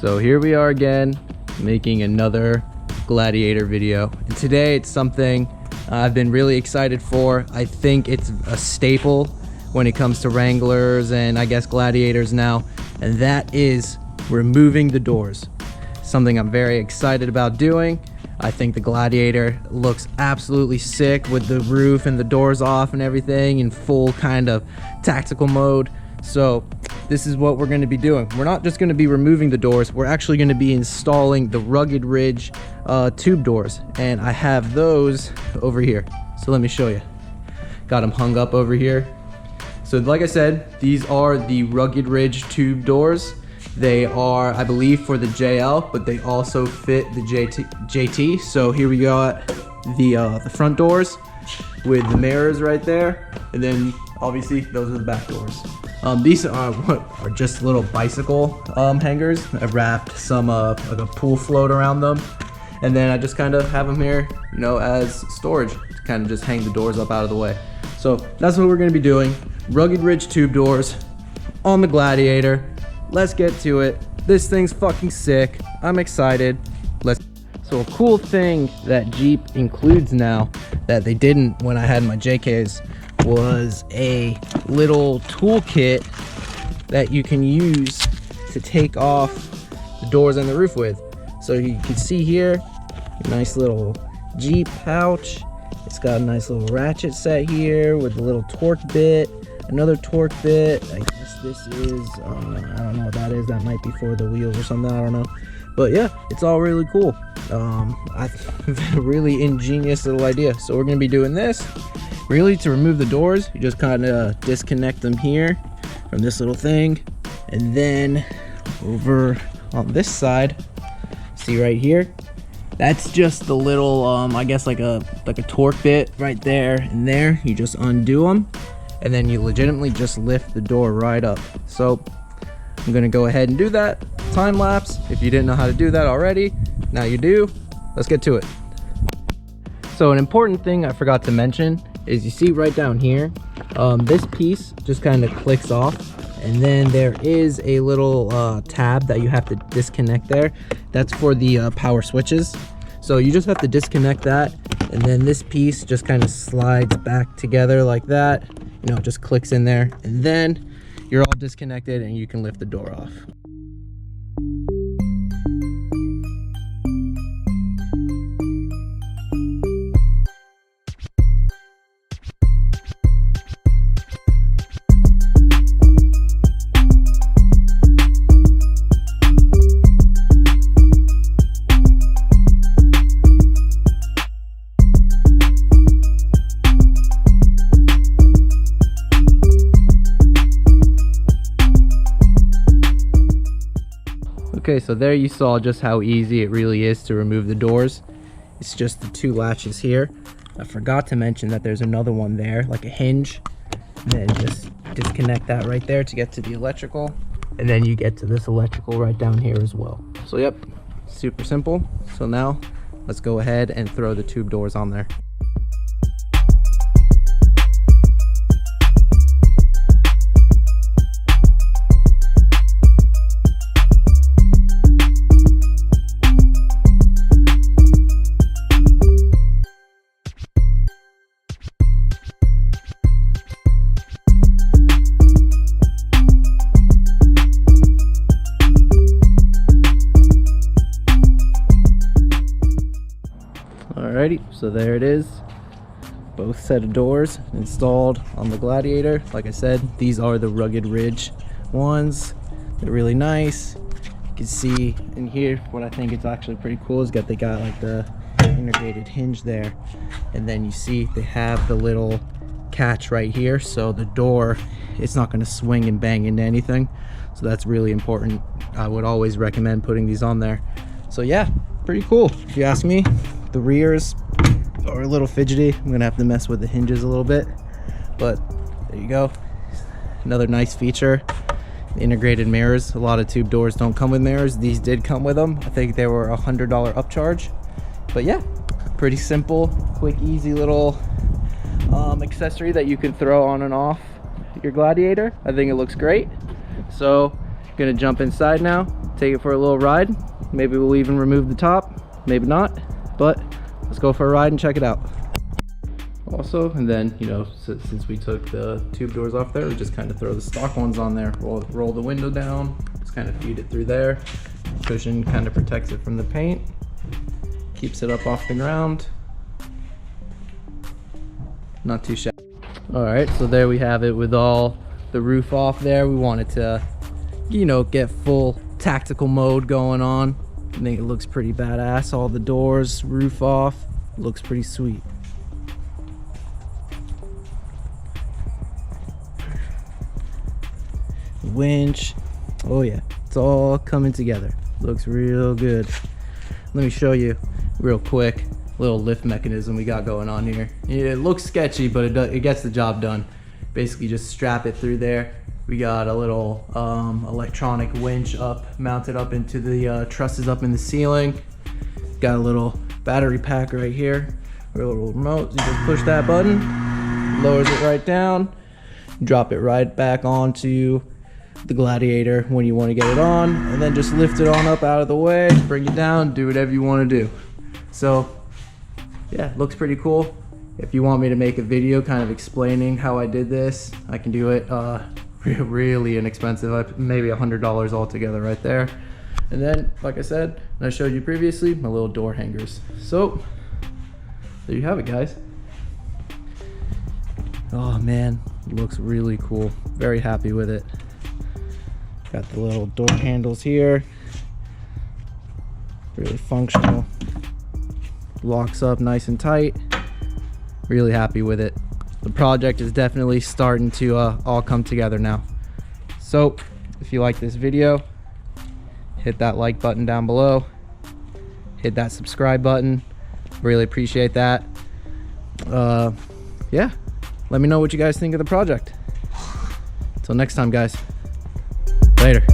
So here we are again, making another Gladiator video. And today it's something I've been really excited for. I think it's a staple when it comes to Wranglers and I guess Gladiators now, and that is removing the doors. Something I'm very excited about doing. I think the Gladiator looks absolutely sick with the roof and the doors off and everything in full kind of tactical mode. So this is what we're going to be doing. We're not just going to be removing the doors, we're actually going to be installing the Rugged Ridge tube doors, and I have those over here. So let me show you. Got them hung up over here. So like I said, these are the Rugged Ridge tube doors. They are, I believe, for the JL, but they also fit the JT. So here we got the front doors with the mirrors right there, and then obviously those are the back doors. These are just little bicycle hangers. I've wrapped some like a pool float around them, and then I just kind of have them here, you know, as storage to kind of just hang the doors up out of the way. So that's what we're going to be doing. Rugged Ridge tube doors on the Gladiator. Let's get to it. This thing's fucking sick. I'm excited. So a cool thing that Jeep includes now that they didn't when I had my JKs was a little toolkit that you can use to take off the doors and the roof with. So you can see here, a nice little Jeep pouch. It's got a nice little ratchet set here with a little torque bit, another torque bit. I guess this is, I don't know what that is. That might be for the wheels or something, I don't know. But yeah, it's all really cool. I really ingenious little idea. So we're gonna be doing this. Really, to remove the doors, you just kind of disconnect them here from this little thing, and then over on this side, see right here, that's just the little I guess like a torque bit right there and there. You just undo them, and then you legitimately just lift the door right up. So I'm gonna go ahead and do that time lapse. If you didn't know how to do that already, now you do. Let's get to it. So an important thing I forgot to mention is, you see right down here, this piece just kind of clicks off, and then there is a little tab that you have to disconnect there. That's for the power switches. So you just have to disconnect that, and then this piece just kind of slides back together like that. You know, it just clicks in there, and then you're all disconnected and you can lift the door off. Okay, so there you saw just how easy it really is to remove the doors. It's just the two latches here. I forgot to mention that there's another one there, like a hinge. And then just disconnect that right there to get to the electrical. And then you get to this electrical right down here as well. So yep, super simple. So now let's go ahead and throw the tube doors on there. Alrighty, so there it is. Both set of doors installed on the Gladiator. Like I said, these are the Rugged Ridge ones. They're really nice. You can see in here, what I think is actually pretty cool is that they got like the integrated hinge there. And then you see they have the little catch right here, so the door, it's not going to swing and bang into anything. So that's really important. I would always recommend putting these on there. So yeah, pretty cool if you ask me. The rears are a little fidgety. I'm gonna have to mess with the hinges a little bit, but there you go. Another nice feature, integrated mirrors. A lot of tube doors don't come with mirrors. These did come with them. I think they were $100 upcharge, but yeah, pretty simple, quick, easy little accessory that you can throw on and off your Gladiator. I think it looks great. So Gonna jump inside now, take it for a little ride. Maybe we'll even remove the top, maybe not, but let's go for a ride and check it out. Also, and then, you know, since we took the tube doors off there, we just kind of throw the stock ones on there, roll the window down, just kind of feed it through there. Cushion kind of protects it from the paint, keeps it up off the ground. Not too shabby. All right, so there we have it with all the roof off there. We wanted to, you know, get full tactical mode going on. I think it looks pretty badass. All the doors, roof off, looks pretty sweet. Winch, oh yeah, it's all coming together. Looks real good. Let me show you real quick little lift mechanism we got going on here. It looks sketchy, but it gets the job done. Basically just strap it through there. We got a little electronic winch mounted up into the trusses up in the ceiling. Got a little battery pack right here, a little remote. You just push that button, lowers it right down, drop it right back onto the Gladiator when you want to get it on, and then just lift it on up out of the way, bring it down, do whatever you want to do. So yeah, looks pretty cool. If you want me to make a video kind of explaining how I did this, I can do it really inexpensive, maybe $100 altogether right there. And then, like I said, and I showed you previously, my little door hangers. So there you have it, guys. Oh man, it looks really cool. Very happy with it. Got the little door handles here, really functional. Locks up nice and tight. Really happy with it. The project is definitely starting to all come together now. So if you like this video, hit that like button down below, hit that subscribe button, really appreciate that. Yeah, let me know what you guys think of the project. Until next time, guys, later.